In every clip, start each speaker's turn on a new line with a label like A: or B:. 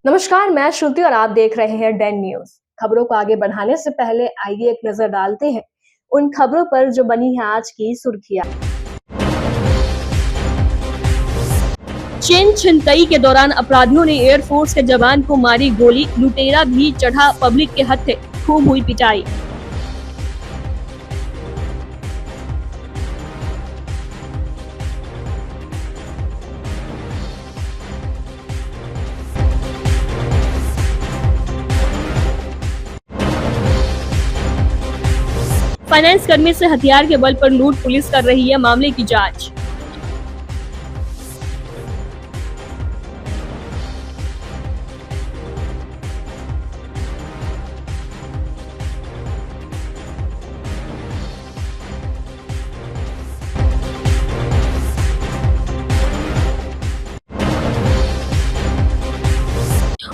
A: नमस्कार, मैं श्रुति और आप देख रहे हैं डेन न्यूज। खबरों को आगे बढ़ाने से पहले आइए एक नजर डालते हैं उन खबरों पर जो बनी है आज की सुर्खियां। चेन छिनतई के दौरान अपराधियों ने एयरफोर्स के जवान को मारी गोली, लुटेरा भी चढ़ा पब्लिक के हत्थे, खूब हुई पिटाई। फाइनेंस कर्मी से हथियार के बल पर लूट, पुलिस कर रही है मामले की जांच।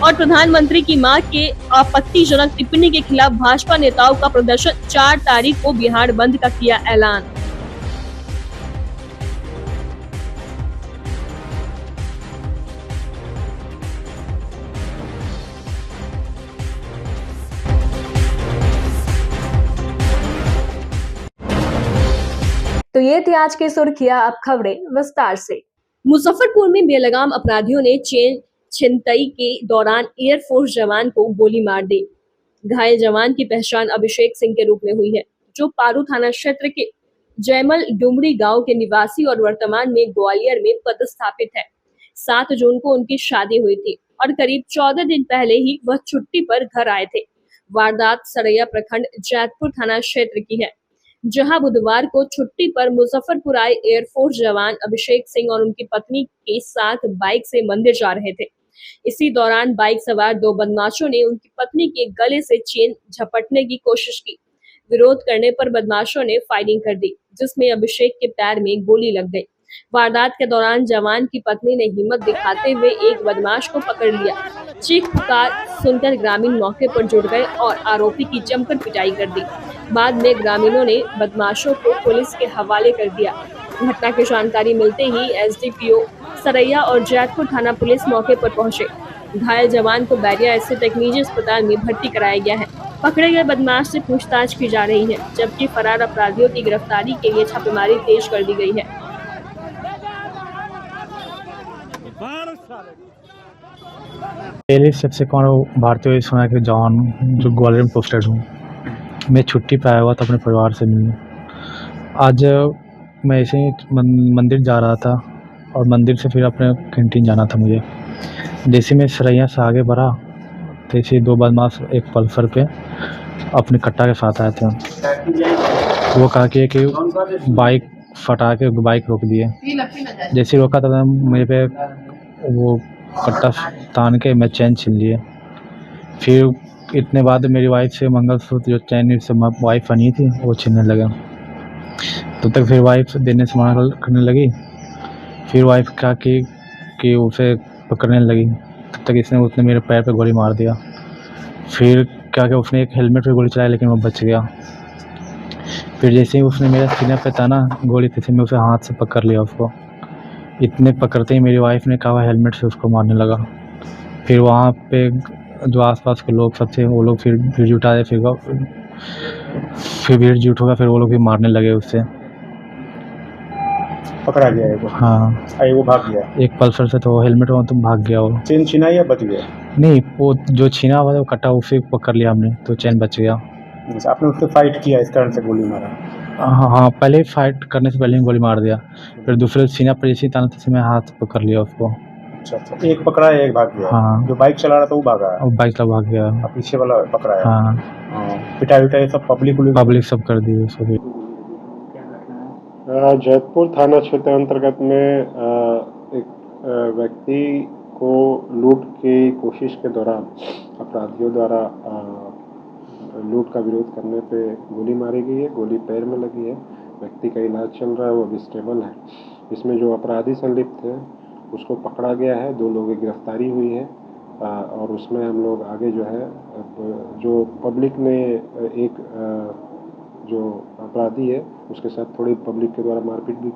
A: और प्रधानमंत्री की मां के आपत्तिजनक टिप्पणी के खिलाफ भाजपा नेताओं का प्रदर्शन, 4 तारीख को बिहार बंद का किया ऐलान। तो ये थी आज की सुर्खियां, अब खबरें विस्तार से। मुजफ्फरपुर में बेलगाम अपराधियों ने चेन छिनतई के दौरान एयरफोर्स जवान को गोली मार दी। घायल जवान की पहचान अभिषेक सिंह के रूप में हुई है, जो पारू थाना क्षेत्र के जयमल डुमरी गांव के निवासी और वर्तमान में ग्वालियर में पदस्थापित है। 7 जून को उनकी शादी हुई थी और करीब 14 दिन पहले ही वह छुट्टी पर घर आए थे। वारदात सरैया प्रखंड जैतपुर थाना क्षेत्र की है, जहां बुधवार को छुट्टी पर मुजफ्फरपुर आए एयरफोर्स जवान अभिषेक सिंह और उनकी पत्नी के साथ बाइक से मंदिर जा रहे थे। इसी दौरान बाइक सवार 2 बदमाशों ने उनकी पत्नी के गले से चेन झपटने की कोशिश की। विरोध करने पर बदमाशों ने फायरिंग कर दी, जिसमें अभिषेक के पैर में गोली लग गई। वारदात के दौरान जवान की पत्नी ने हिम्मत दिखाते हुए एक बदमाश को पकड़ लिया। चीख पुकार सुनकर ग्रामीण मौके पर जुट गए और आरोपी की जमकर पिटाई कर दी। बाद में ग्रामीणों ने बदमाशों को पुलिस के हवाले कर दिया। घटना की जानकारी मिलते ही एसडीपीओ सरैया और जैतपुर थाना पुलिस मौके पर पहुंचे। घायल जवान को बैरिया स्थित एक निजी अस्पताल में भर्ती कराया गया है। पकड़े गए बदमाश से पूछताछ की जा रही है, जबकि फरार अपराधियों की गिरफ्तारी के लिए छापेमारी तेज कर दी गई है।
B: पहले सबसे कौन भारतीय वायु सेना के जवान जो ग्वालियर में पोस्टेड हूँ। मैं छुट्टी पे आया हुआ था अपने परिवार से मिलने। आज मैं ऐसे ही मंदिर जा रहा था और मंदिर से फिर अपने कैंटीन जाना था मुझे। जैसे मैं सरैया से आगे बढ़ा तो ऐसे 2 बदमाश एक पल्सर पे अपने कट्टा के साथ आए थे। वो कहा कि बाइक फटा के बाइक रोक दिए। जैसे रोका था मेरे पे वो कट्टा तान के मैं चैन छीन लिए। फिर इतने बाद मेरी वाइफ से मंगलसूत्र जो चैन से वाइफ बनी थी वो छीनने लगा। तब तक फिर वाइफ देने से मना करने लगी। फिर वाइफ कहा कि उसे पकड़ने लगी। तब तक उसने मेरे पैर पे गोली मार दिया। फिर क्या कि उसने एक हेलमेट पे गोली चलाई, लेकिन वो बच गया। फिर जैसे ही उसने मेरे सीने पे ताना गोली, तैसे मैं उसे हाथ से पकड़ लिया उसको। इतने पकड़ते ही मेरी वाइफ ने कहा हेलमेट से उसको मारने लगा। फिर वहाँ पे जो आसपास के लोग सब थे वो लोग फिर भीड़ जुटाए। फिर भीड़ जुट होगा, फिर वो लोग भी मारने लगे उससे।
C: पकड़ा गया है वो?
B: हाँ।
C: अरे वो भाग गया?
B: एक पल्सर से तो हेलमेट में तो भाग गया वो।
C: चेन छीना या बच गया?
B: नहीं, वो जो छीना हुआ वो कटा उसे पकड़ लिया हमने, तो चैन बच गया।
C: आपने उससे फाइट किया, इस कारण से गोली मारा?
B: हाँ, पहले फाइट करने से पहले ही गोली मार दिया। फिर दूसरे सीना पर जैसे ताना तैसे मैं हाथ पकड़ लिया उसको।
C: अच्छा, एक पकड़ा है, एक भाग गया?
B: हाँ।
C: जो बाइक चला रहा था वो भागा है?
B: और बाइक भाग गया।
C: पीछे वाला पकड़ा है?
B: हाँ।
C: पिटाई सब पब्लिक
B: सब कर दी उसको।
D: जैतपुर थाना क्षेत्र अंतर्गत में एक व्यक्ति को लूट की कोशिश के दौरान अपराधियों द्वारा लूट का विरोध करने पे गोली मारी गई है। गोली पैर में लगी है। व्यक्ति का इलाज चल रहा है, वो अभी स्टेबल है। इसमें जो अपराधी संलिप्त है उसको पकड़ा गया है। 2 लोगों की गिरफ्तारी हुई है और उसमें हम लोग आगे जो है जो पब्लिक ने एक जो अपराधी है उसके साथ थोड़ी पब्लिक के द्वारा मारपीट भी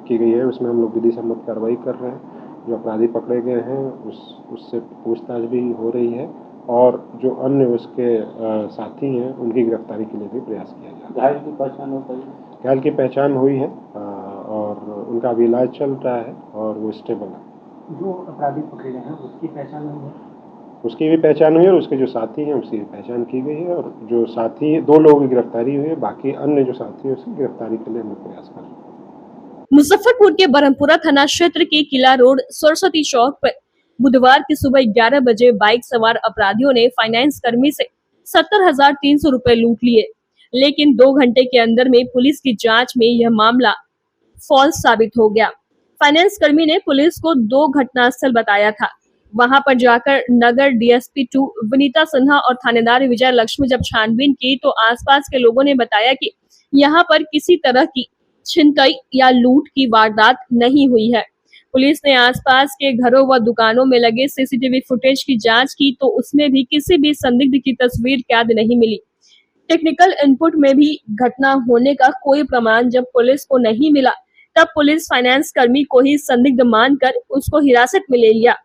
D: की गई है, उसमें हम लोग विधि सम्मत कार्रवाई कर रहे हैं जो अपराधी पकड़े गए हैं उससे पूछताछ भी हो रही है और जो अन्य उसके साथी हैं उनकी गिरफ्तारी के लिए भी प्रयास किया जा रहा है।
C: घायल की पहचान हो पाई?
D: घायल की पहचान हुई है और उनका अभी इलाज चल रहा है और वो स्टेबल है।
C: जो अपराधी पकड़े गए हैं उसकी पहचान हुई है?
D: उसकी भी पहचान हुई है और उसके जो साथी हैं उसकी भी पहचान की गई है और जो साथी 2 लोगों की गिरफ्तारी हुई है, बाकी अन्य जो साथी हैं उसकी गिरफ्तारी के लिए हम लोग प्रयास कर रहे हैं।
A: मुजफ्फरपुर के बरहमपुरा थाना क्षेत्र के किला रोड सरस्वती चौक पर बुधवार की सुबह 11 बजे बाइक सवार अपराधियों ने फाइनेंस कर्मी से 70,300 रुपए लूट लिए, लेकिन 2 घंटे के अंदर में पुलिस की जांच में यह मामला फॉल्स साबित हो गया। फाइनेंस कर्मी ने पुलिस को 2 घटनास्थल बताया था। वहां पर जाकर नगर डीएसपी 2 विनीता सिन्हा और थानेदार विजय लक्ष्मी जब छानबीन की तो आसपास के लोगों ने बताया कि यहां पर किसी तरह की छिनतई या लूट की वारदात नहीं हुई है। पुलिस ने आसपास के घरों व दुकानों में लगे सीसीटीवी फुटेज की जांच की तो उसमें भी किसी भी संदिग्ध की तस्वीर कैद नहीं मिली। टेक्निकल इनपुट में भी घटना होने का कोई प्रमाण जब पुलिस को नहीं मिला, तब पुलिस फाइनेंस कर्मी को ही संदिग्ध मानकर उसको हिरासत में ले लिया।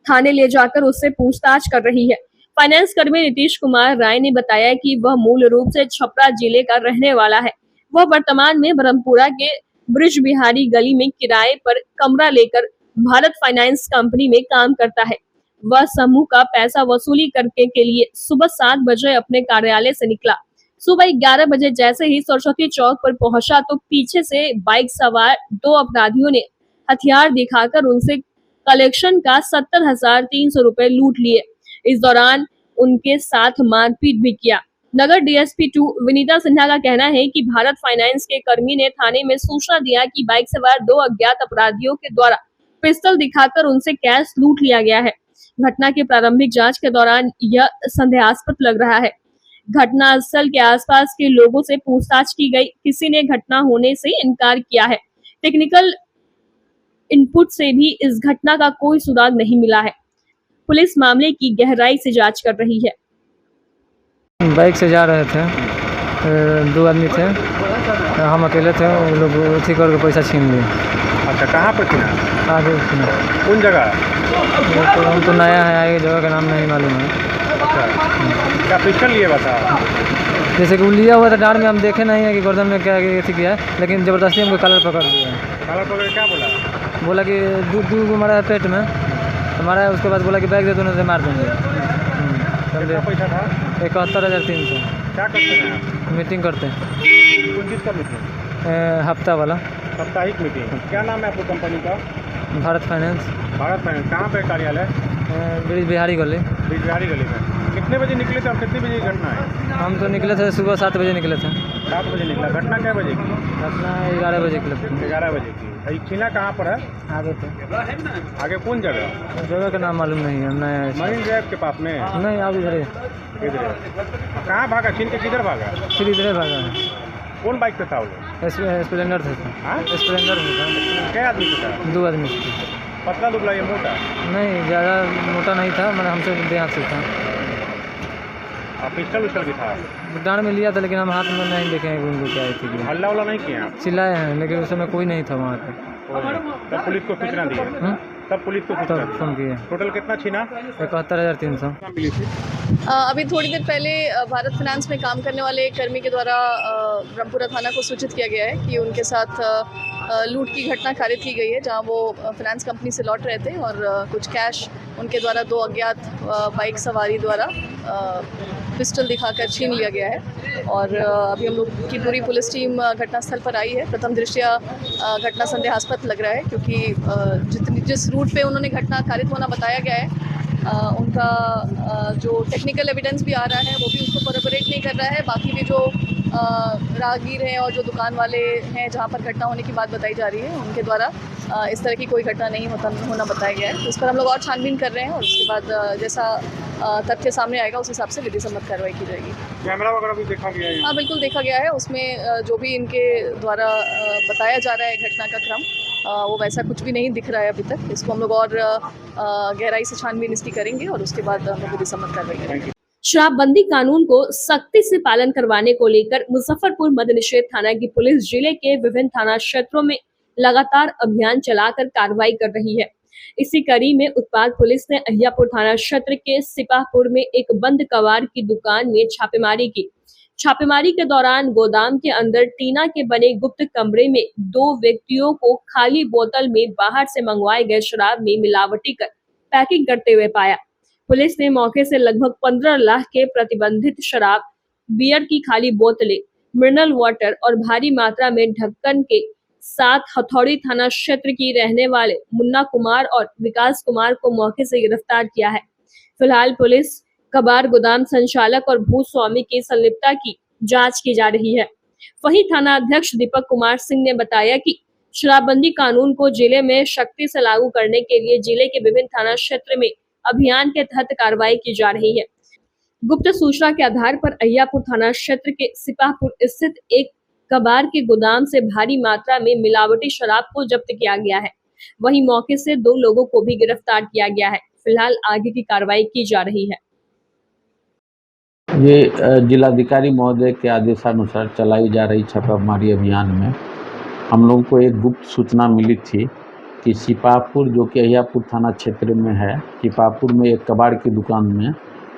A: थाने ले जाकर उससे पूछताछ कर रही है। फाइनेंस कर्मी नीतीश कुमार राय ने बताया कि वह मूल रूप से छपरा जिले का रहने वाला है। वह वर्तमान में ब्रह्मपुरा के ब्रिज बिहारी गली में किराए पर कमरा लेकर भारत फाइनेंस कंपनी में काम करता है। वह समूह का पैसा वसूली करने के लिए सुबह 7 बजे अपने कार्यालय से निकला। सुबह 11 बजे जैसे ही सरस्वती चौक पर पहुंचा तो पीछे से बाइक सवार 2 अपराधियों ने हथियार दिखाकर उनसे कलेक्शन का 70,300 रुपए लूट लिए। इस दौरान उनके साथ मारपीट भी किया। नगर डीएसपी 2 विनीता सिन्हा का कहना है कि भारत फाइनेंस के कर्मी ने थाने में सूचना दिया कि बाइक सवार 2 अज्ञात अपराधियों के द्वारा पिस्टल दिखाकर उनसे कैश लूट लिया गया है। घटना की प्रारंभिक जांच के दौरान यह संदेहास्पद लग रहा है। घटनास्थल के आसपास के लोगों से पूछताछ की गई, किसी ने घटना होने से इनकार किया है। टेक्निकल इनपुट से भी इस घटना का कोई सुराग नहीं मिला है। पुलिस मामले की गहराई से जांच कर रही है।
B: बाइक से जा रहे थे, 2 आदमी थे, हम अकेले थे, वो लोग उठी करके पैसा छीन लिए।
C: अच्छा, कहाँ पर छीना?
B: आगे छीना।
C: कौन जगह?
B: तो हम तो नया है, आगे जगह का नाम नहीं मालूम है।
C: अच्छा, क्या पिस्टल लिए बता?
B: जैसे कि वो लिया हुआ था डांड में, हम देखे नहीं है कि गर्दन में क्या अथी किया है, लेकिन ज़बरदस्ती हमको कलर पकड़ लिया है।
C: कलर पकड़ क्या बोला?
B: बोला कि दूध को मारा है पेट में, तो मारा है, उसके बाद बोला कि बैग दे दो नहीं तो मार देंगे।
C: कितना पैसा था?
B: 71,300।
C: क्या करते हैं आप?
B: मीटिंग करते हैं,
C: कौन चीज़ का मीटिंग?
B: हफ्ता वाला।
C: साप्ताहिक मीटिंग। क्या नाम है आपको कंपनी का?
B: भारत फाइनेंस।
C: भारत फाइनेंस। कहाँ पे कार्यालय?
B: ब्रिज बिहारी गली।
C: ब्रिज बिहारी गली में। कितने बजे निकले थे और कितने बजे की घटना है?
B: हम तो निकले थे सुबह 7 बजे निकले थे।
C: 7 बजे निकला। घटना क्या बजे की?
B: घटना 11 बजे की लगती है।
C: 11 बजे की। छीना कहाँ पर है?
B: आगे थे।
C: आगे कौन जगह?
B: जगह का नाम मालूम नहीं है, हम नया है।
C: मरीन ड्राइव के पास में?
B: नहीं, आप इधर ही।
C: किधर है? कहाँ भागा? छीन के किधर भागा?
B: फिर इधर भागा है।
C: कौन बाइक पे था वो लोग?
B: स्प्लेंडर थे।
C: हाँ?
B: स्प्लेंडर था।
C: क्या आदमी पे था?
B: 2 आदमी थे।
C: पतला दुबला या मोटा?
B: नहीं, ज़्यादा मोटा नहीं था, मैंने हमसे देहात से था।
C: पिस्टल उस्टल भी था?
B: डांड में लिया था, लेकिन हम हाथ में नहीं देखे हैं उनको क्या थी।
C: हल्ला उल्ला नहीं किया आप?
B: चिल्लाए हैं, लेकिन उस समय कोई नहीं था वहाँ पे।
C: तब पुलिस को सूचना दी? तब पुलिस को सूचना
B: तब फोन किया।
D: टोटल कितना छीना?
B: 71,300।
C: मिली थी?
E: अभी थोड़ी देर पहले भारत फाइनेंस में काम करने वाले एक कर्मी के द्वारा ब्रह्मपुरा थाना को सूचित किया गया है कि उनके साथ लूट की घटना खारिज की गई है, जहां वो फाइनेंस कंपनी से लौट रहे थे और कुछ कैश उनके द्वारा 2 अज्ञात बाइक सवारी द्वारा पिस्टल दिखाकर छीन लिया गया है। और अभी हम लोग की पूरी पुलिस टीम घटनास्थल पर आई है। प्रथम दृष्टया घटना संदेहास्पद लग रहा है, क्योंकि जिस रूट पे उन्होंने घटना खारिज होना बताया गया है, उनका जो टेक्निकल एविडेंस भी आ रहा है वो भी उसको कोरबोरेट नहीं कर रहा है। बाकी भी जो राहगीर हैं और जो दुकान वाले हैं जहाँ पर घटना होने की बात बताई जा रही है, उनके द्वारा इस तरह की कोई घटना नहीं होना बताया गया है। तो इस पर हम लोग और छानबीन कर रहे हैं और उसके बाद जैसा तथ्य सामने आएगा उस हिसाब से विधि सम्मत कार्रवाई की जाएगी।
C: कैमरा वगैरह भी देखा गया है?
E: हाँ, बिल्कुल देखा गया है। उसमें जो भी इनके द्वारा बताया जा रहा है घटना का क्रम, वो वैसा कुछ भी नहीं दिख रहा है अभी तक। इसको हम लोग और गहराई से छानबीन इसकी करेंगे और उसके बाद हम लोग विधि सम्मत कार्रवाई करेंगे।
A: शराबबंदी कानून को सख्ती से पालन करवाने को लेकर मुजफ्फरपुर मद्य निषेध थाना की पुलिस जिले के विभिन्न थाना क्षेत्रों में लगातार अभियान चलाकर कार्रवाई कर रही है। इसी कड़ी में उत्पाद पुलिस ने अहियापुर थाना क्षेत्र के सिपाहपुर में एक बंद कबाड़ की दुकान में छापेमारी की। छापेमारी के दौरान गोदाम के अंदर टीना के बने गुप्त कमरे में 2 व्यक्तियों को खाली बोतल में बाहर से मंगवाए गए शराब में मिलावटी कर पैकिंग करते हुए पाया। पुलिस ने मौके से लगभग 15 लाख के प्रतिबंधित शराब, बियर की खाली बोतलें, मिनरल वाटर और भारी मात्रा में ढक्कन के साथ हथौड़ी थाना क्षेत्र की रहने वाले मुन्ना कुमार और विकास कुमार को मौके से गिरफ्तार किया है। फिलहाल पुलिस कबाड़ गोदाम संचालक और भूस्वामी की संलिप्तता की जांच की जा रही है। वहीं थाना अध्यक्ष दीपक कुमार सिंह ने बताया कि शराबबंदी कानून को जिले में सख्ती से लागू करने के लिए जिले के विभिन्न थाना क्षेत्र में अभियान के तहत कार्रवाई की जा रही है। गुप्त सूचना के आधार पर अहियापुर थाना क्षेत्र के सिपाहपुर स्थित एक कबाड़ के गोदाम से भारी मात्रा में मिलावटी शराब को जब्त किया गया है। वहीं मौके से 2 लोगों को भी गिरफ्तार किया गया है। फिलहाल आगे की कार्रवाई की जा रही है।
F: ये जिलाधिकारी महोदय के आदेशानुसार चलाई जा रही छापामारी अभियान में हम लोगों को एक गुप्त सूचना मिली थी कि सिपाहपुर, जो कि अहियापुर थाना क्षेत्र में है, सिपाहपुर में एक कबाड़ की दुकान में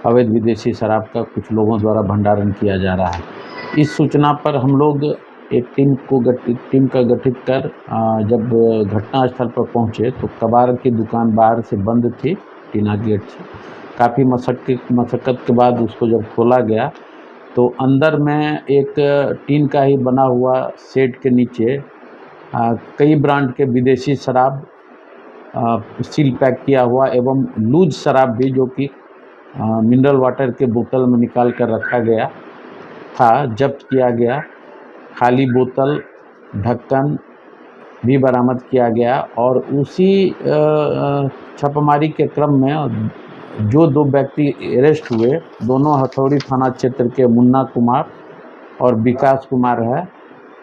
F: अवैध विदेशी शराब का कुछ लोगों द्वारा भंडारण किया जा रहा है। इस सूचना पर हम लोग एक टीम का गठित कर जब घटनास्थल पर पहुंचे तो कबाड़ की दुकान बाहर से बंद थी, टीना गेट से। काफ़ी मशक्क़त के बाद उसको जब खोला गया तो अंदर में एक टीन का ही बना हुआ शेड के नीचे कई ब्रांड के विदेशी शराब सील पैक किया हुआ एवं लूज शराब भी, जो कि मिनरल वाटर के बोतल में निकाल कर रखा गया था, जब्त किया गया। खाली बोतल, ढक्कन भी बरामद किया गया और उसी छापामारी के क्रम में जो 2 व्यक्ति अरेस्ट हुए, दोनों हथौड़ी थाना क्षेत्र के मुन्ना कुमार और विकास कुमार है।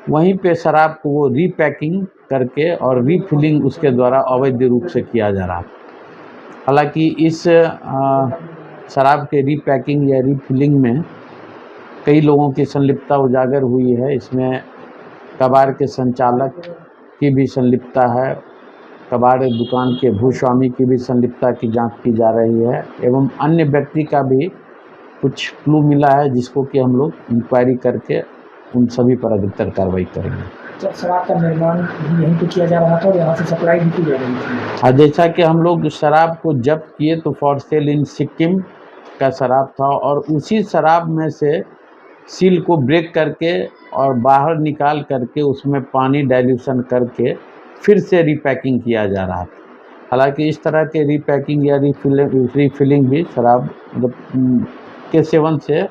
F: वहीं पे शराब को वो रीपैकिंग करके और रीफिलिंग उसके द्वारा अवैध रूप से किया जा रहा था। हालांकि इस शराब के रीपैकिंग या रीफिलिंग में कई लोगों की संलिप्तता उजागर हुई है। इसमें कबाड़ के संचालक की भी संलिप्तता है, कबाड़ दुकान के भूस्वामी की भी संलिप्तता की जांच की जा रही है एवं अन्य व्यक्ति का भी कुछ क्लू मिला है, जिसको कि हम लोग इंक्वायरी करके उन सभी पर अग्रतर कार्रवाई करेंगे।
G: जब शराब का निर्माण यहीं पे किया जा रहा था और यहाँ से सप्लाई भी की जा रही थी।
F: जैसा कि हम लोग शराब को जब्त किए तो फॉर सेल इन सिक्किम का शराब था और उसी शराब में से सील को ब्रेक करके और बाहर निकाल करके उसमें पानी डाइल्यूशन करके फिर से रीपैकिंग किया जा रहा था। हालांकि इस तरह के रीपैकिंग या रीफिलिंग भी शराब के सेवन से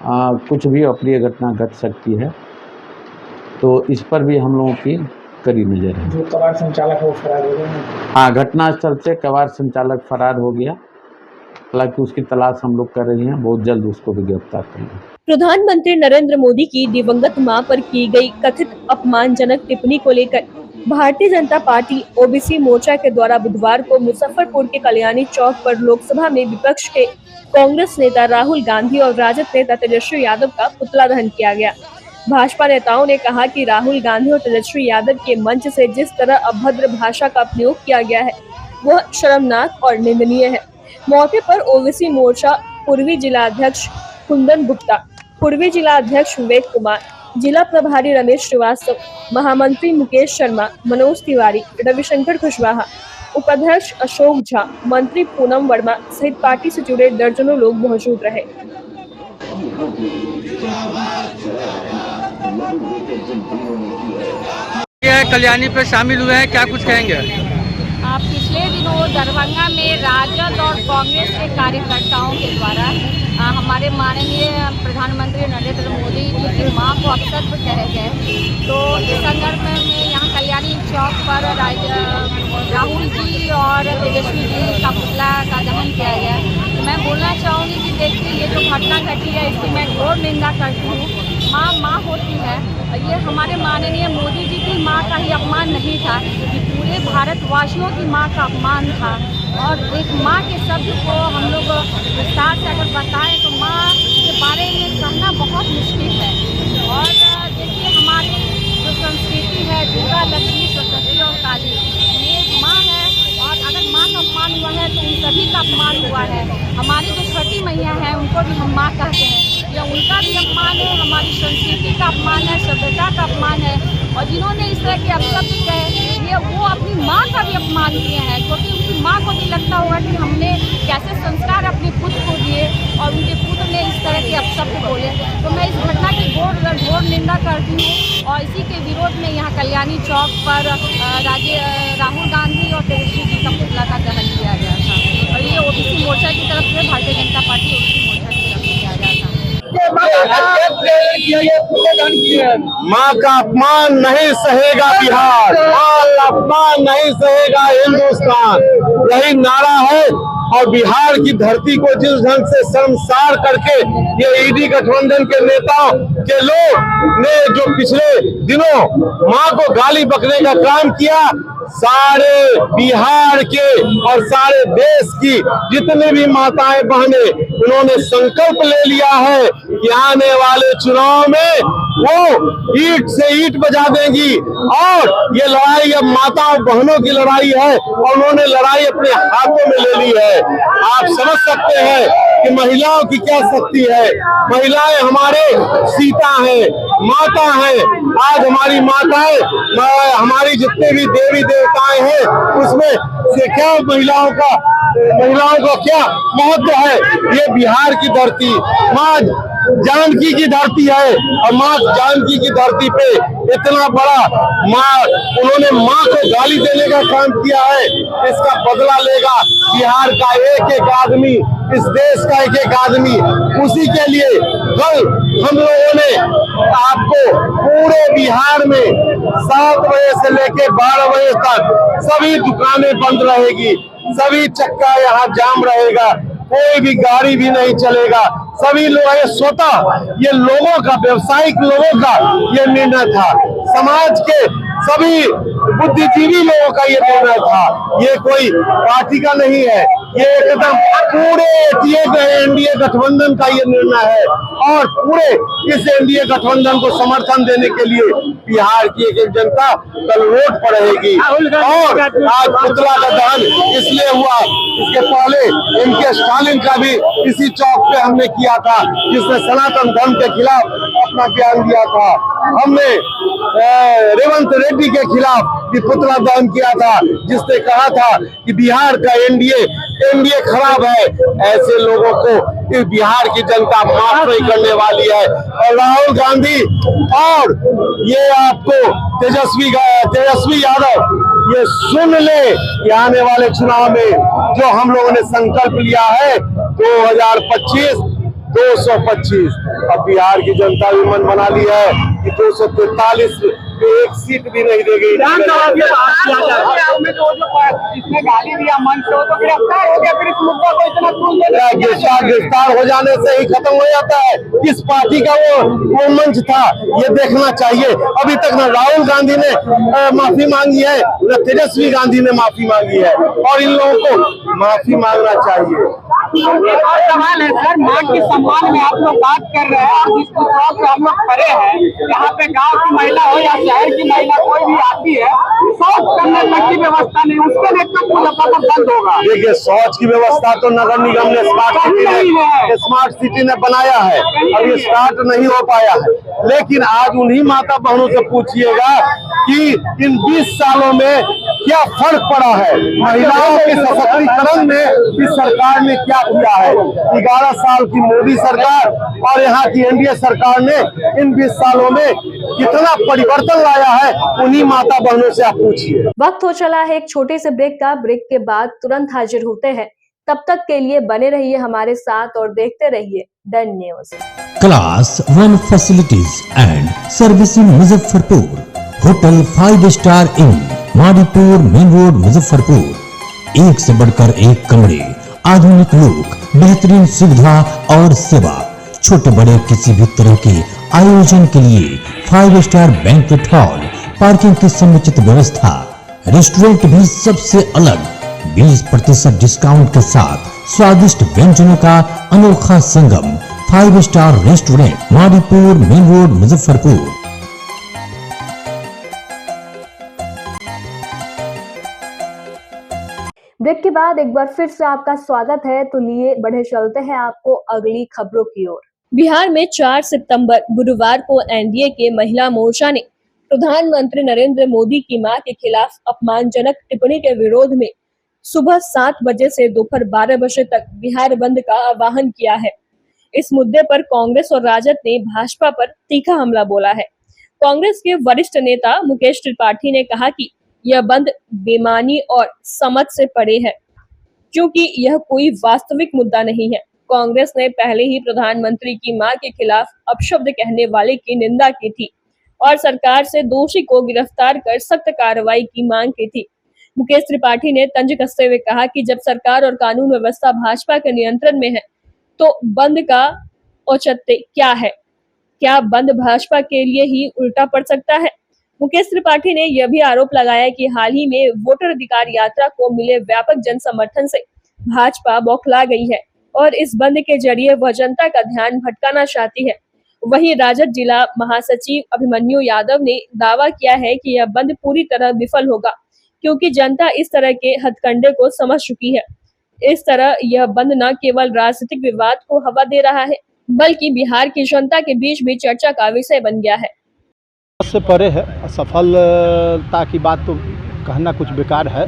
F: कुछ भी अप्रिय घटना घट सकती है, तो इस पर भी हम लोगों की कड़ी नज़र है।
G: जो कबाड़ संचालक है वो फरार हो गया।
F: हाँ, घटनास्थल से कबाड़ संचालक फरार हो गया। हालांकि उसकी तलाश हम लोग कर रहे हैं, बहुत जल्द उसको भी गिरफ्तार करेंगे।
A: प्रधानमंत्री नरेंद्र मोदी की दिवंगत मां पर की गई कथित अपमानजनक टिप्पणी को लेकर भारतीय जनता पार्टी ओबीसी मोर्चा के द्वारा बुधवार को मुजफ्फरपुर के कल्याणी चौक पर लोकसभा में विपक्ष के कांग्रेस नेता राहुल गांधी और राजद नेता तेजस्वी यादव का पुतला दहन किया गया। भाजपा नेताओं ने कहा कि राहुल गांधी और तेजस्वी यादव के मंच से जिस तरह अभद्र भाषा का प्रयोग किया गया है वह शर्मनाक और निंदनीय है। मौके पर ओबीसी मोर्चा पूर्वी जिला अध्यक्ष कुंदन गुप्ता, पूर्वी जिला अध्यक्ष विवेक कुमार, जिला प्रभारी रमेश श्रीवास्तव, महामंत्री मुकेश शर्मा, मनोज तिवारी, रविशंकर कुशवाहा, उपाध्यक्ष अशोक झा, मंत्री पूनम वर्मा सहित पार्टी से जुड़े दर्जनों लोग मौजूद रहे।
H: कल्याणी पे शामिल हुए हैं, क्या कुछ कहेंगे?
I: पिछले दिनों दरभंगा में राजद और कांग्रेस के कार्यकर्ताओं के द्वारा हमारे माननीय प्रधानमंत्री नरेंद्र मोदी जी की मां को अपशब्द कहे गए, तो इस संदर्भ में यहाँ कल्याणी चौक पर राहुल जी और तेजस्वी जी का पुतला का दहन किया गया। तो मैं बोलना चाहूँगी कि देखिए, ये जो घटना घटी है इसकी मैं घोर निंदा करती हूँ। माँ होती है, ये हमारे माननीय मोदी जी की माँ का ही अपमान नहीं था, ये पूरे भारतवासियों की माँ का अपमान था। और एक माँ के शब्द को हम लोग विस्तार से अगर बताएं तो माँ के बारे में कहना बहुत मुश्किल है। और देखिए, हमारी जो संस्कृति है, दुर्गा लक्ष्मी का अपमान है। और जिन्होंने इस तरह के अपशब्द कहे, ये वो अपनी माँ का भी अपमान किए हैं, क्योंकि उनकी माँ को भी लगता होगा कि हमने कैसे संस्कार अपने पुत्र को दिए और उनके पुत्र ने इस तरह के अपशब्द बोले। तो मैं इस घटना की घोर निंदा करती हूँ और इसी के विरोध में यहाँ कल्याणी चौक पर राहुल गांधी और तेजस्वी जी का पुतला का दहन किया गया था। और ये ओबीसी मोर्चा की तरफ से, भारतीय जनता पार्टी ओबीसी मोर्चा की तरफ से किया गया था।
J: माँ का अपमान नहीं सहेगा बिहार, माँ का अपमान नहीं सहेगा हिंदुस्तान, यही नारा है। और बिहार की धरती को जिस ढंग से शर्मसार करके ये ईडी गठबंधन के नेताओं के लोग ने जो पिछले दिनों माँ को गाली बकने का काम किया, सारे बिहार के और सारे देश की जितनी भी माताएं बहनें, उन्होंने संकल्प ले लिया है कि आने वाले चुनाव में वो ईंट से ईंट बजा देंगी। और ये लड़ाई अब माताओं बहनों की लड़ाई है और उन्होंने लड़ाई अपने हाथों में ले ली है। आप समझ सकते हैं कि महिलाओं की क्या शक्ति है। महिलाएं हमारे सीता हैं, माता हैं। आज हमारी माताएं, हमारी जितने भी देवी देवताएं हैं, उसमें से क्या महिलाओं का क्या महत्व है। ये बिहार की धरती माँ जानकी की धरती है और माँ जानकी की धरती पे इतना बड़ा उन्होंने माँ को गाली देने का काम किया है। इसका बदला लेगा बिहार का एक एक आदमी, इस देश का एक एक आदमी। उसी के लिए कल हम लोगों ने आपको पूरे बिहार में 7 बजे से लेके 12 बजे तक सभी दुकानें बंद रहेगी, सभी चक्का यहाँ जाम रहेगा, कोई भी गाड़ी भी नहीं चलेगा। सभी लोग स्वतः ये लोगों का, व्यवसायिक लोगों का ये निर्णय था, समाज के सभी बुद्धिजीवी लोगों का ये निर्णय था। ये कोई पार्टी का नहीं है, ये एकदम पूरे एनडीए गठबंधन का ये निर्णय है। और पूरे इस एनडीए गठबंधन को समर्थन देने के लिए बिहार की एक जनता कल वोट पर रहेगी। और आज पुतला का दहन इसलिए हुआ, इसके पहले इनके स्टालिन का भी इसी चौक पे हमने किया था, जिसने सनातन धर्म के खिलाफ अपना बयान दिया था। हमने रेवंत रेड्डी के खिलाफ भी पुतला दहन किया था, जिसने कहा था कि बिहार का एनडीए खराब है। ऐसे लोगों को इस बिहार की जनता माफ नहीं करने वाली है। और राहुल गांधी और ये आपको तेजस्वी यादव ये सुन ले कि आने वाले चुनाव में जो हम लोगों ने संकल्प लिया है 2025 225, अब बिहार की जनता भी मन बना ली है कि 243 एक सीट भी नहीं देगी।
K: जिसने गाली दिया मंच से, तो गिरफ्तार हो गया, फिर इस मुद्दा को इतना
J: गिरफ्तार हो जाने से ही खत्म हो जाता है। किस पार्टी का वो मंच था, ये देखना चाहिए। अभी तक न राहुल गांधी ने माफी मांगी है, न तेजस्वी गांधी ने माफी मांगी है, और इन लोगों को माफी मांगना चाहिए।
K: एक और सवाल है सर, मां के सम्मान में आप लोग बात कर रहे हैं और जिस चौक पे हम लोग खड़े हैं, यहाँ पे गांव की महिला हो या शहर की महिला कोई भी आती है, शौच करने तक की व्यवस्था नहीं, उसके नेतृत्व मुजफ्फरपुर बंद होगा।
J: देखिए, शौच की व्यवस्था तो नगर निगम ने स्मार्ट सिटी ने बनाया है, अब ये स्टार्ट नहीं हो पाया है। लेकिन आज उन्हीं माता बहनों से पूछिएगा कि इन 20 सालों में क्या फर्क पड़ा है, महिलाओं के सशक्तिकरण में इस सरकार ने क्या किया है। 11 साल की मोदी सरकार और यहाँ की एनडीए सरकार ने इन 20 सालों में कितना परिवर्तन लाया है, उन्हीं माता बहनों से आप पूछिए।
A: वक्त हो चला है एक छोटे से ब्रेक का। ब्रेक के बाद तुरंत हाजिर होते हैं। तब तक के लिए बने रहिए हमारे साथ और देखते रहिए done news.
L: Class 1 facilities and service in Muzaffarpur. Hotel 5 star in Madipur main road Muzaffarpur. एक से बढ़कर एक कमरे, आधुनिक लुक, बेहतरीन सुविधा और सेवा। छोटे बड़े किसी भी तरह के आयोजन के लिए 5 स्टार बैंक्वेट हॉल, पार्किंग की समुचित व्यवस्था, रेस्टोरेंट भी सबसे अलग 20% डिस्काउंट के साथ स्वादिष्ट व्यंजनों का अनोखा संगम। 5 star restaurant, Madipur main road Muzaffarpur.
A: Break के बाद एक बार फिर से आपका स्वागत है। तो लिए बढ़े चलते हैं आपको अगली खबरों की ओर। बिहार में 4 सितंबर गुरुवार को एनडीए के महिला मोर्चा ने प्रधानमंत्री नरेंद्र मोदी की मां के खिलाफ अपमानजनक टिप्पणी के विरोध में सुबह 7 बजे से दोपहर 12 बजे तक बिहार बंद का आह्वान किया है। इस मुद्दे पर कांग्रेस और राजद ने भाजपा पर तीखा हमला बोला है। कांग्रेस के वरिष्ठ नेता मुकेश त्रिपाठी ने कहा कि यह बंद बेईमानी और समझ से परे है, क्योंकि यह कोई वास्तविक मुद्दा नहीं है। कांग्रेस ने पहले ही प्रधानमंत्री की मां के खिलाफ अपशब्द कहने वाले की निंदा की थी और सरकार से दोषी को गिरफ्तार कर सख्त कार्रवाई की मांग की थी। मुकेश त्रिपाठी ने तंज कसते हुए कहा कि जब सरकार और कानून व्यवस्था भाजपा के नियंत्रण में है, तो बंद का औचित्य क्या है? क्या बंद भाजपा के लिए ही उल्टा पड़ सकता है? मुकेश त्रिपाठी ने यह भी आरोप लगाया कि हाल ही में वोटर अधिकार यात्रा को मिले व्यापक जन समर्थन से भाजपा बौखला गई है और इस बंद के जरिए वह जनता का ध्यान भटकाना चाहती है। वहीं राजद जिला महासचिव अभिमन्यु यादव ने दावा किया है कि यह बंद पूरी तरह विफल होगा, क्योंकि जनता इस तरह के हथकंडे को समझ चुकी है। इस तरह यह बंद न केवल राजनीतिक विवाद को हवा दे रहा है, बल्कि बिहार की जनता के बीच भी चर्चा का विषय बन गया है।
M: से परे है, सफलता की बात तो कहना कुछ बेकार है।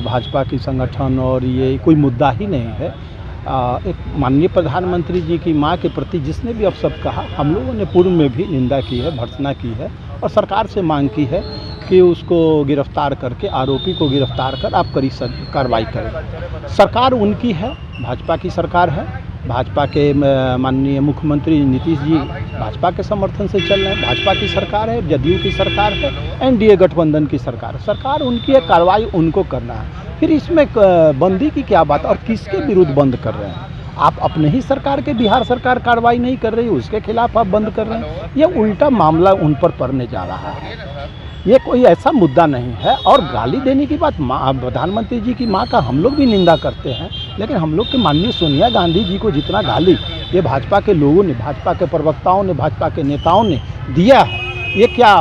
M: भाजपा की संगठन और ये कोई मुद्दा ही नहीं है। एक माननीय प्रधानमंत्री जी की मां के प्रति जिसने भी अपशब्द कहा, हम लोगों ने पूर्व में भी निंदा की है, भर्त्सना की है और सरकार से मांग की है कि उसको गिरफ्तार करके, आरोपी को गिरफ्तार कर आप कड़ी कार्रवाई करें। सरकार उनकी है, भाजपा की सरकार है। भाजपा के माननीय मुख्यमंत्री नीतीश जी भाजपा के समर्थन से चल रहे हैं। भाजपा की सरकार है, जदयू की सरकार है, एनडीए गठबंधन की सरकार है। सरकार उनकी है, कार्रवाई उनको करना है। फिर इसमें बंदी की क्या बात और किसके विरुद्ध बंद कर रहे हैं? आप अपने ही सरकार के, बिहार सरकार कार्रवाई नहीं कर रही, उसके खिलाफ आप बंद कर रहे हैं। ये उल्टा मामला उन पर पड़ने जा रहा है। ये कोई ऐसा मुद्दा नहीं है। और गाली देने की बात, प्रधानमंत्री जी की मां का हम लोग भी निंदा करते हैं, लेकिन हम लोग के माननीय सोनिया गांधी जी को जितना गाली ये भाजपा के लोगों ने, भाजपा के प्रवक्ताओं ने, भाजपा के नेताओं ने दिया है, ये क्या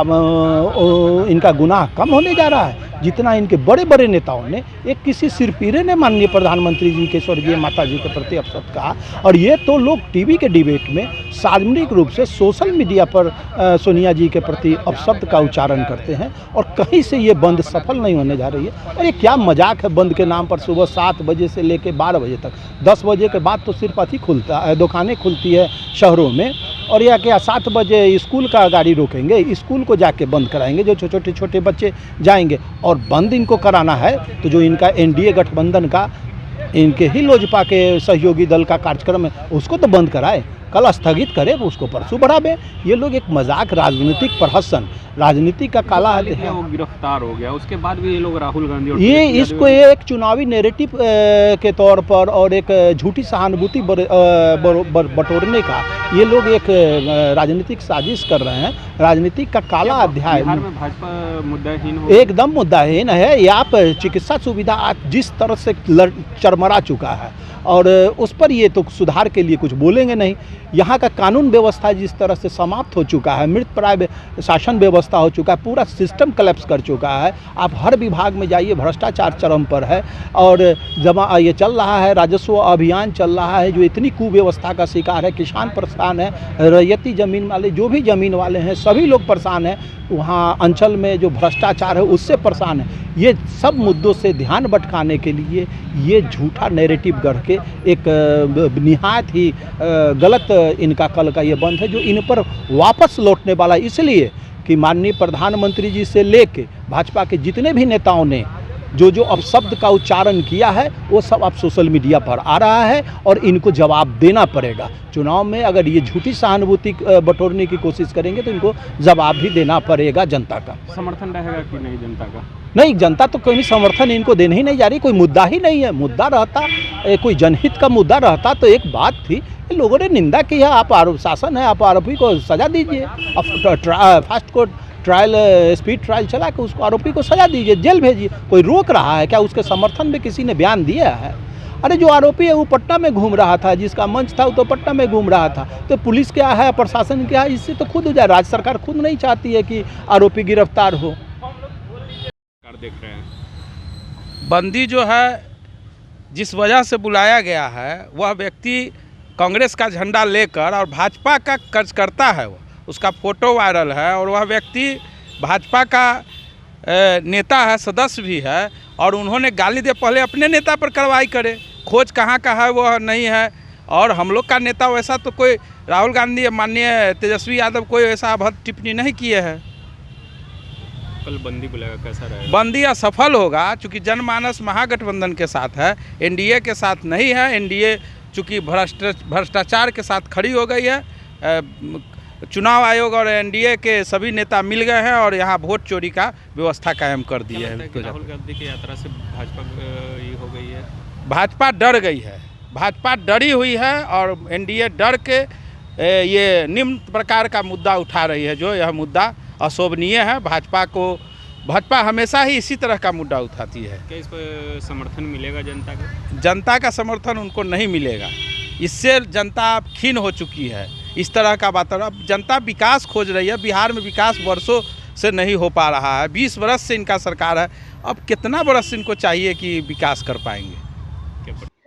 M: इनका गुनाह कम होने जा रहा है? जितना इनके बड़े बड़े नेताओं ने, एक किसी सिरपीरे ने माननीय प्रधानमंत्री जी के, स्वर्गीय माता जी के प्रति अपशब्द कहा, और ये तो लोग टीवी के डिबेट में सार्वजनिक रूप से सोशल मीडिया पर सोनिया जी के प्रति अपशब्द का उच्चारण करते हैं और कहीं से ये बंद सफल नहीं होने जा रही है। और ये क्या मजाक है बंद के नाम पर? सुबह 7 बजे से लेकर 12 बजे तक, 10 बजे के बाद तो सिर्फ अथी खुलता है, दुकानें खुलती है शहरों में। और या क्या 7 बजे स्कूल का गाड़ी रोकेंगे, स्कूल को जाके बंद कराएंगे, जो छोटे छोटे बच्चे जाएंगे। और बंद इनको कराना है तो जो इनका एनडीए गठबंधन का, इनके ही लोजपा के सहयोगी दल का कार्यक्रम है, उसको तो बंद कराए, कल स्थगित करे, उसको परसों बढ़ावे। ये लोग एक मजाक, राजनीतिक प्रहसन, राजनीति का काला हाथ है।
C: वो गिरफ्तार हो गया, उसके बाद भी ये लोग राहुल गांधी और
M: ये इसको एक चुनावी नैरेटिव के तौर पर और एक झूठी सहानुभूति बटोरने का ये लोग एक राजनीतिक साजिश कर रहे हैं। राजनीति का काला अध्याय
C: बिहार में भाजपा मुद्दाहीन हो,
M: एकदम मुद्दाहीन है। ये आप चिकित्सा सुविधा जिस तरह से चरमरा चुका है और उस पर ये तो सुधार के लिए कुछ बोलेंगे नहीं। यहाँ का कानून व्यवस्था जिस तरह से समाप्त हो चुका है, मृत प्राय शासन व्यवस्था हो चुका है, पूरा सिस्टम कलेप्स कर चुका है। आप हर विभाग में जाइए, भ्रष्टाचार चरम पर है। और ये चल रहा है, राजस्व अभियान चल रहा है जो इतनी कुव्यवस्था का शिकार है। किसान परेशान है, रैयती ज़मीन वाले, जो भी ज़मीन वाले हैं, सभी लोग परेशान हैं। वहाँ अंचल में जो भ्रष्टाचार है उससे परेशान है। ये सब मुद्दों से ध्यान भटकाने के लिए ये झूठा नैरेटिव गढ़ के एक निहायत ही गलत इनका कल का ये बंद है, जो इन पर वापस लौटने वाला, इसलिए कि माननीय प्रधानमंत्री जी से लेके भाजपा के जितने भी नेताओं ने जो अपशब्द का उच्चारण किया है वो सब अब सोशल मीडिया पर आ रहा है और इनको जवाब देना पड़ेगा। चुनाव में अगर ये झूठी सहानुभूति बटोरने की कोशिश करेंगे तो इनको जवाब भी देना पड़ेगा जनता का।
C: समर्थन रहेगा कि नहीं जनता का?
M: नहीं, जनता तो कोई समर्थन इनको देने ही नहीं जा रही। कोई मुद्दा ही नहीं है। मुद्दा रहता, कोई जनहित का मुद्दा रहता तो एक बात थी। लोगों ने निंदा की है, आप आरोप शासन है, आप आरोपी को सजा दीजिए। Fast court trial, speed trial चला के उसको, आरोपी को सजा दीजिए, जेल भेजिए। कोई रोक रहा है क्या? उसके समर्थन में किसी ने बयान दिया है? अरे जो आरोपी है वो पटना में घूम रहा था, जिसका मंच था वो तो पटना में घूम रहा था। तो पुलिस क्या है, प्रशासन क्या है, इससे तो खुद हो जाए। राज्य सरकार खुद नहीं चाहती है कि आरोपी गिरफ्तार हो।
C: देख रहे हैं
H: बंदी जो है जिस वजह से बुलाया गया है, वह व्यक्ति
N: कांग्रेस का झंडा लेकर और भाजपा का कार्यकर्ता है, वो उसका फोटो वायरल है और वह व्यक्ति भाजपा का नेता है, सदस्य भी है, और उन्होंने गाली दे पहले अपने नेता पर कार्रवाई करे। खोज कहाँ का है वो नहीं है। और हम लोग का नेता वैसा तो कोई राहुल गांधी माननीय तेजस्वी यादव कोई ऐसा अभद्र टिप्पणी नहीं किए हैं।
C: कल बंदी बुलाएगा, कैसा रहेगा?
N: बंदी असफल होगा चूँकि जनमानस महागठबंधन के साथ है, एनडीए के साथ नहीं है। एनडीए चूँकि भ्रष्टाचार के साथ खड़ी हो गई है। चुनाव आयोग और एनडीए के सभी नेता मिल गए हैं और यहाँ वोट चोरी का व्यवस्था कायम कर दी है।
C: राहुल गांधी की यात्रा से भाजपा ये हो गई है,
N: भाजपा डर गई है, भाजपा डरी हुई है और एनडीए डर के ये निम्न प्रकार का मुद्दा उठा रही है, जो यह मुद्दा अशोभनीय है। भाजपा हमेशा ही इसी तरह का मुद्दा उठाती है।
C: क्या इस पर समर्थन मिलेगा जनता का?
N: जनता का समर्थन उनको नहीं मिलेगा। इससे जनता अब खीन हो चुकी है इस तरह का वातावरण। अब जनता विकास खोज रही है। बिहार में विकास वर्षों से नहीं हो पा रहा है। 20 वर्ष से इनका सरकार है, अब कितना वर्ष इनको चाहिए कि विकास कर पाएंगे।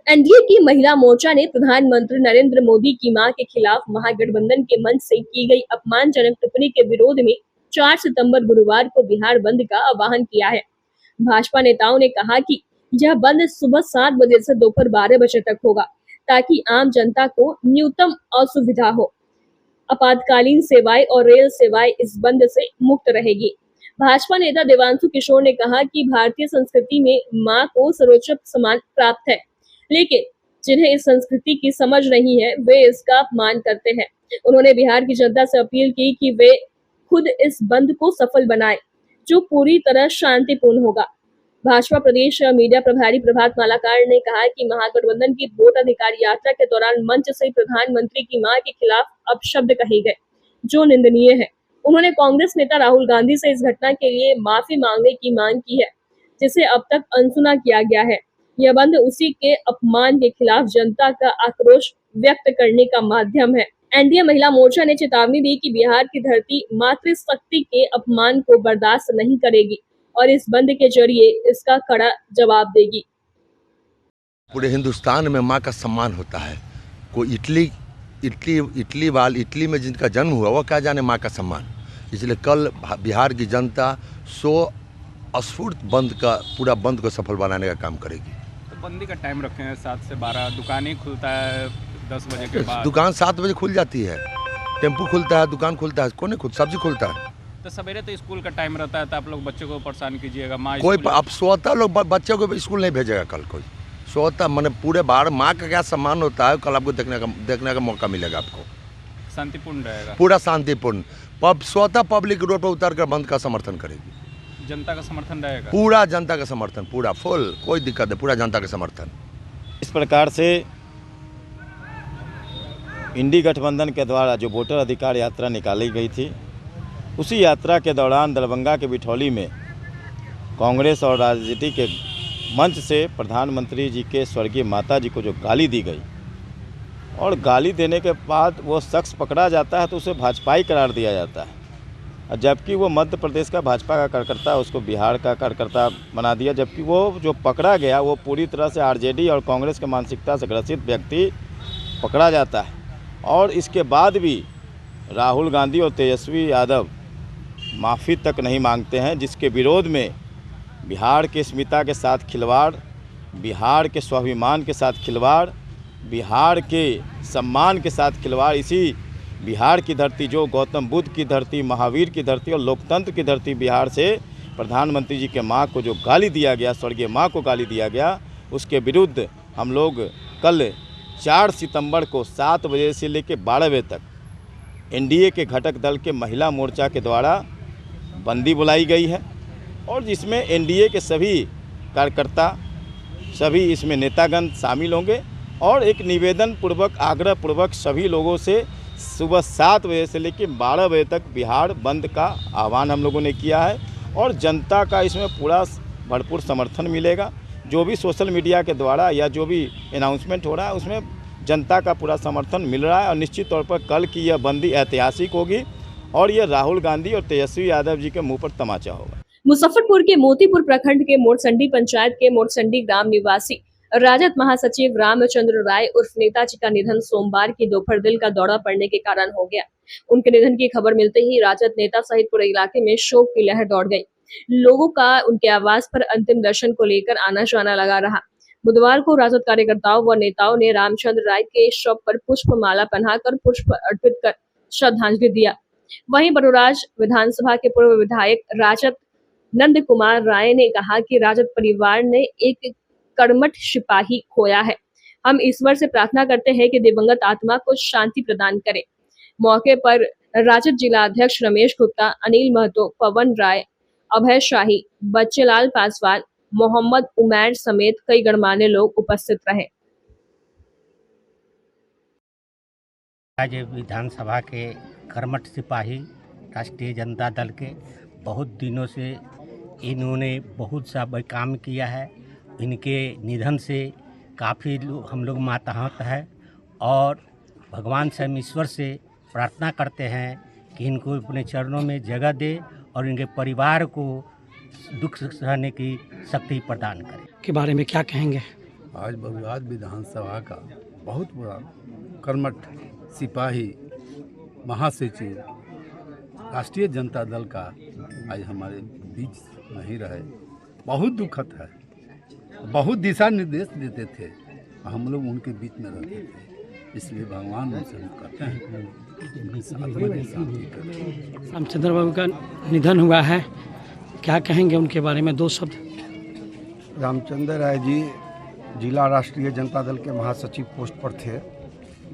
A: एनडीए की महिला मोर्चा ने प्रधानमंत्री नरेंद्र मोदी की मां के खिलाफ महागठबंधन के मंच से की गई अपमानजनक टिप्पणी के विरोध में 4 सितंबर गुरुवार को बिहार बंद का आह्वान किया है। भाजपा नेताओं ने कहा कि यह बंद सुबह 7 बजे से दोपहर 12 बजे तक होगा, ताकि आम जनता को न्यूनतम असुविधा हो। आपातकालीन सेवाएं और रेल सेवाएं इस बंद से मुक्त रहेगी। भाजपा नेता देवांशु किशोर ने कहा कि भारतीय संस्कृति में मां को सर्वोच्च सम्मान प्राप्त है, लेकिन जिन्हें इस संस्कृति की समझ नहीं है वे इसका अपमान करते हैं। उन्होंने बिहार की जनता से अपील की कि वे खुद इस बंद को सफल बनाएं, जो पूरी तरह शांतिपूर्ण होगा। भाजपा प्रदेश मीडिया प्रभारी प्रभात मालाकार ने कहा कि महागठबंधन की वोट अधिकार यात्रा के दौरान मंच से प्रधानमंत्री की मां के खिलाफ अपशब्द कहे गए, जो निंदनीय है। उन्होंने कांग्रेस नेता राहुल गांधी से इस घटना के लिए माफी मांगने की मांग की है, जिसे अब तक अनसुना किया गया है। यह बंद उसी के अपमान के खिलाफ जनता का आक्रोश व्यक्त करने का माध्यम है। एनडीए महिला मोर्चा ने चेतावनी दी कि बिहार की धरती मातृशक्ति के अपमान को बर्दाश्त नहीं करेगी और इस बंद के जरिए इसका कड़ा जवाब देगी।
O: पूरे हिंदुस्तान में माँ का सम्मान होता है। कोई इटली में जिनका जन्म हुआ वो क्या जाने माँ का सम्मान। इसलिए कल बिहार की जनता अस्फूर्त पूरा बंद को सफल बनाने का काम करेगी।
C: तो बंदी का टाइम रखे हैं 7 से 12, दुकानें खुलता है 10 बजे के बाद।
O: दुकान 7 बजे खुल जाती है, टेम्पू खुलता है, दुकान खुलता है, कौन खुद सब्जी खुलता है।
C: तो सवेरे तो स्कूल का टाइम रहता है, तो आप लोग बच्चों को परेशान कीजिएगा। माँ
O: कोई अब स्वतः लोग बच्चों को स्कूल नहीं भेजेगा कल कोई। स्वतः मैंने पूरे बाहर माँ का क्या सम्मान होता है कल आपको देखने का मौका मिलेगा। आपको
C: शांतिपूर्ण रहेगा,
O: पूरा शांतिपूर्ण। स्वतः पब्लिक रोड पर उतर कर बंद का समर्थन करेगी।
C: जनता का समर्थन रहेगा,
O: पूरा जनता का समर्थन, पूरा फुल, कोई दिक्कत है, पूरा जनता का समर्थन।
P: इस प्रकार से इंडी गठबंधन के द्वारा जो वोटर अधिकार यात्रा निकाली गई थी, उसी यात्रा के दौरान दरभंगा के बिठौली में कांग्रेस और राजनीति के मंच से प्रधानमंत्री जी के स्वर्गीय माता जी को जो गाली दी गई, और गाली देने के बाद वो शख्स पकड़ा जाता है तो उसे भाजपाई करार दिया जाता है, और जबकि वो मध्य प्रदेश का भाजपा का कार्यकर्ता, उसको बिहार का कार्यकर्ता बना दिया। जबकि वो जो पकड़ा गया वो पूरी तरह से आरजेडी और कांग्रेस के मानसिकता से ग्रसित व्यक्ति पकड़ा जाता है। और इसके बाद भी राहुल गांधी और तेजस्वी यादव माफ़ी तक नहीं मांगते हैं, जिसके विरोध में बिहार के अस्मिता के साथ खिलवाड़, बिहार के स्वाभिमान के साथ खिलवाड़, बिहार के सम्मान के साथ खिलवाड़। इसी बिहार की धरती, जो गौतम बुद्ध की धरती, महावीर की धरती और लोकतंत्र की धरती बिहार से प्रधानमंत्री जी के माँ को जो गाली दिया गया, स्वर्गीय माँ को गाली दिया गया, उसके विरुद्ध हम लोग कल 4 सितंबर को 7 बजे से लेकर 12 बजे तक एनडीए के घटक दल के महिला मोर्चा के द्वारा बंदी बुलाई गई है, और जिसमें एनडीए के सभी कार्यकर्ता, सभी इसमें नेतागण शामिल होंगे। और एक निवेदन पूर्वक, आग्रह पूर्वक सभी लोगों से सुबह 7 बजे से लेकर 12 बजे तक बिहार बंद का आह्वान हम लोगों ने किया है, और जनता का इसमें पूरा भरपूर समर्थन मिलेगा। जो भी सोशल मीडिया के द्वारा या जो भी अनाउंसमेंट हो रहा है उसमें जनता का पूरा समर्थन मिल रहा है, और निश्चित तौर पर कल की यह बंदी ऐतिहासिक होगी और ये राहुल गांधी और तेजस्वी यादव जी के मुंह पर तमाचा होगा।
A: मुजफ्फरपुर के मोतीपुर प्रखंड के मोरसंडी पंचायत के मोरसंडी ग्राम निवासी राजद महासचिव रामचंद्र राय उर्फ नेताजी का निधन सोमवार की दोपहर दिल का दौरा पड़ने के कारण हो गया। उनके निधन की खबर मिलते ही राजद नेता सहित पूरे इलाके में शोक की लहर दौड़ गई। लोगों का उनके आवास पर अंतिम दर्शन को लेकर आना जाना लगा रहा। बुधवार को राजद कार्यकर्ताओं व नेताओं ने रामचंद्र राय के शव पर पुष्प माला पहनाकर पुष्प अर्पित कर श्रद्धांजलि दिया। वहीं बड़ोराज विधानसभा के पूर्व विधायक राजद नंद कुमार राय ने कहा कि राजद परिवार ने एक कर्मठ सिपाही खोया है। हम ईश्वर से प्रार्थना करते हैं कि दिवंगत आत्मा को शांति प्रदान करे। मौके पर राजद जिला अध्यक्ष रमेश गुप्ता, अनिल महतो, पवन राय, अभय शाही, बच्चेलाल पासवान, मोहम्मद उमैर समेत कई गणमान्य लोग उपस्थित रहे।
Q: राज्य विधानसभा के कर्मठ सिपाही, राष्ट्रीय जनता दल के बहुत दिनों से इन्होंने बहुत सा काम किया है। इनके निधन से काफ़ी हम लोग मातहत है और भगवान से हम ईश्वर से प्रार्थना करते हैं कि इनको अपने चरणों में जगह दे और इनके परिवार को दुख सहने की शक्ति प्रदान करे।
R: के बारे में क्या कहेंगे?
S: आज बड़ोराज विधानसभा का बहुत बड़ा कर्मठ सिपाही, महासचिव, राष्ट्रीय जनता दल का आज हमारे बीच नहीं रहे। बहुत दुखद है। बहुत दिशा निर्देश देते थे, हम लोग उनके बीच में रहते थे। इसलिए भगवान उनसे हम कहते हैं
R: रामचंद्र बाबू का निधन हुआ है, क्या कहेंगे उनके बारे में? दो शब्द।
T: रामचंद्र राय जी जिला राष्ट्रीय जनता दल के महासचिव पोस्ट पर थे।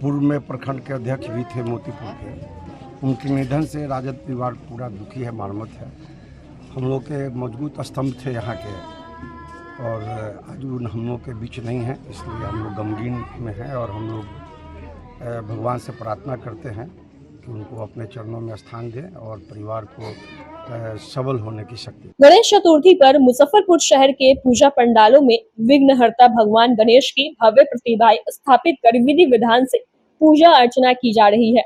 T: पूर्व में प्रखंड के अध्यक्ष भी थे मोतीपुर के। उनके निधन से राजद परिवार पूरा दुखी है, मर्माहत है। हम लोग के मजबूत स्तंभ थे यहाँ के और आज उन हम लोग के बीच नहीं है, इसलिए हम लोग गमगीन में हैं और हम लोग भगवान से प्रार्थना करते हैं कि उनको अपने चरणों में स्थान दें और परिवार को सबल होने की शक्ति।
A: गणेश चतुर्थी पर मुजफ्फरपुर शहर के पूजा पंडालों में विघ्नहर्ता भगवान गणेश की भव्य प्रतिमाएं स्थापित कर विधि विधान से पूजा अर्चना की जा रही है।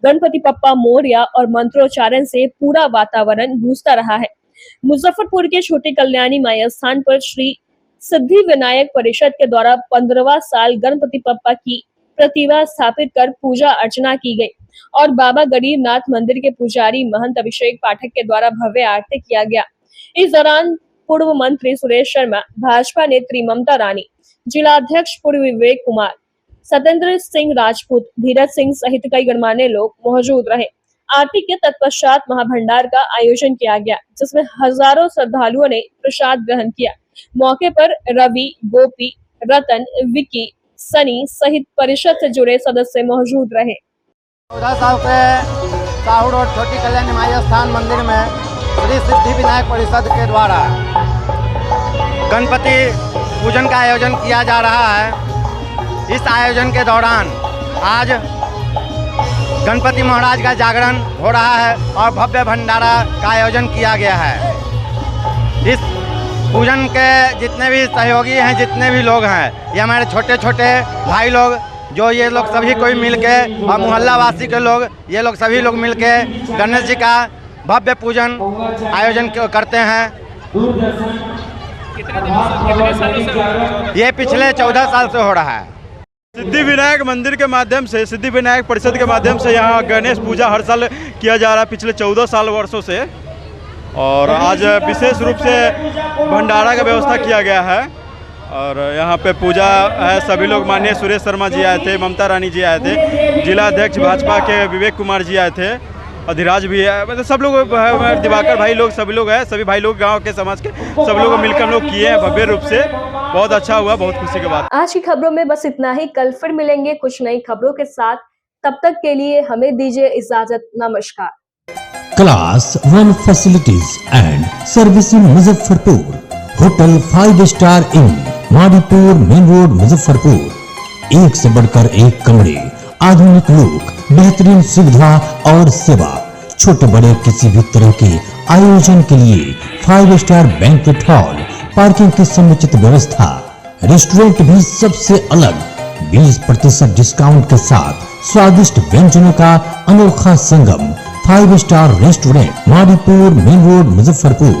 A: गणपति बप्पा मोरया और मंत्रोच्चारण से पूरा वातावरण गूंजता रहा है। मुजफ्फरपुर के छोटे कल्याणी माई स्थान पर श्री सिद्धि विनायक परिषद के द्वारा 15वां साल गणपति बप्पा की प्रतिमा स्थापित कर पूजा अर्चना की गई और बाबा गरीबनाथ मंदिर के पुजारी महंत अभिषेक पाठक के द्वारा भव्य आरती किया गया। इस दौरान पूर्व मंत्री सुरेश शर्मा, भाजपा नेत्री ममता रानी, जिला अध्यक्ष पूर्व विवेक कुमार, सत्येंद्र सिंह राजपूत, धीरज सिंह सहित कई गणमान्य लोग मौजूद रहे। आरती के तत्पश्चात महाभंडार का आयोजन किया गया, जिसमें हजारों श्रद्धालुओं ने प्रसाद ग्रहण किया। मौके पर रवि, गोपी, रतन, विकी, सनी सहित परिषद से जुड़े सदस्य मौजूद रहे।
K: 14 साल से साहू रोड छोटी कल्याणी माई स्थान मंदिर में श्री सिद्धि विनायक परिषद के द्वारा गणपति पूजन का आयोजन किया जा रहा है। इस आयोजन के दौरान आज गणपति महाराज का जागरण हो रहा है और भव्य भंडारा का आयोजन किया गया है। इस पूजन के जितने भी सहयोगी हैं, जितने भी लोग हैं, ये हमारे छोटे छोटे भाई लोग, जो ये लोग सभी कोई मिलके और मोहल्ला वासी के लोग, ये लोग सभी लोग मिलके गणेश जी का भव्य पूजन आयोजन करते हैं।
C: कितने सालों से?
K: ये पिछले 14 साल से हो रहा है।
U: सिद्धि विनायक मंदिर के माध्यम से, सिद्धि विनायक परिषद के माध्यम से यहाँ गणेश पूजा हर साल किया जा रहा है पिछले 14 साल वर्षों से। और आज विशेष रूप से भंडारा का व्यवस्था किया गया है और यहाँ पे पूजा है। सभी लोग, माननीय सुरेश शर्मा जी आए थे, ममता रानी जी आए थे, जिला अध्यक्ष भाजपा के विवेक कुमार जी आए थे, अधिराज भी है, मतलब सब लोग, दिवाकर भाई लोग, सभी लोग हैं, सभी भाई लोग गांव के, समाज के सब लोग मिलकर हम लोग किए हैं भव्य रूप से। बहुत अच्छा हुआ, बहुत खुशी की बात।
A: आज की खबरों में बस इतना ही। कल फिर मिलेंगे कुछ नई खबरों के साथ। तब तक के लिए हमें दीजिए इजाजत। नमस्कार।
L: Class 1 facilities and servicing Muzaffarpur, hotel 5 star in, Mauripur main road Muzaffarpur. एक से बढ़कर एक कमरे, आधुनिक लुक, बेहतरीन सुविधा और सेवा। छोटे बड़े किसी भी तरह के आयोजन के लिए 5 स्टार बैंक्वेट हॉल, पार्किंग की समुचित व्यवस्था, रेस्टोरेंट भी सबसे अलग 20% डिस्काउंट के साथ स्वादिष्ट व्यंजनों का अनोखा संगम। 5 star restaurant, Mauripur main road Muzaffarpur.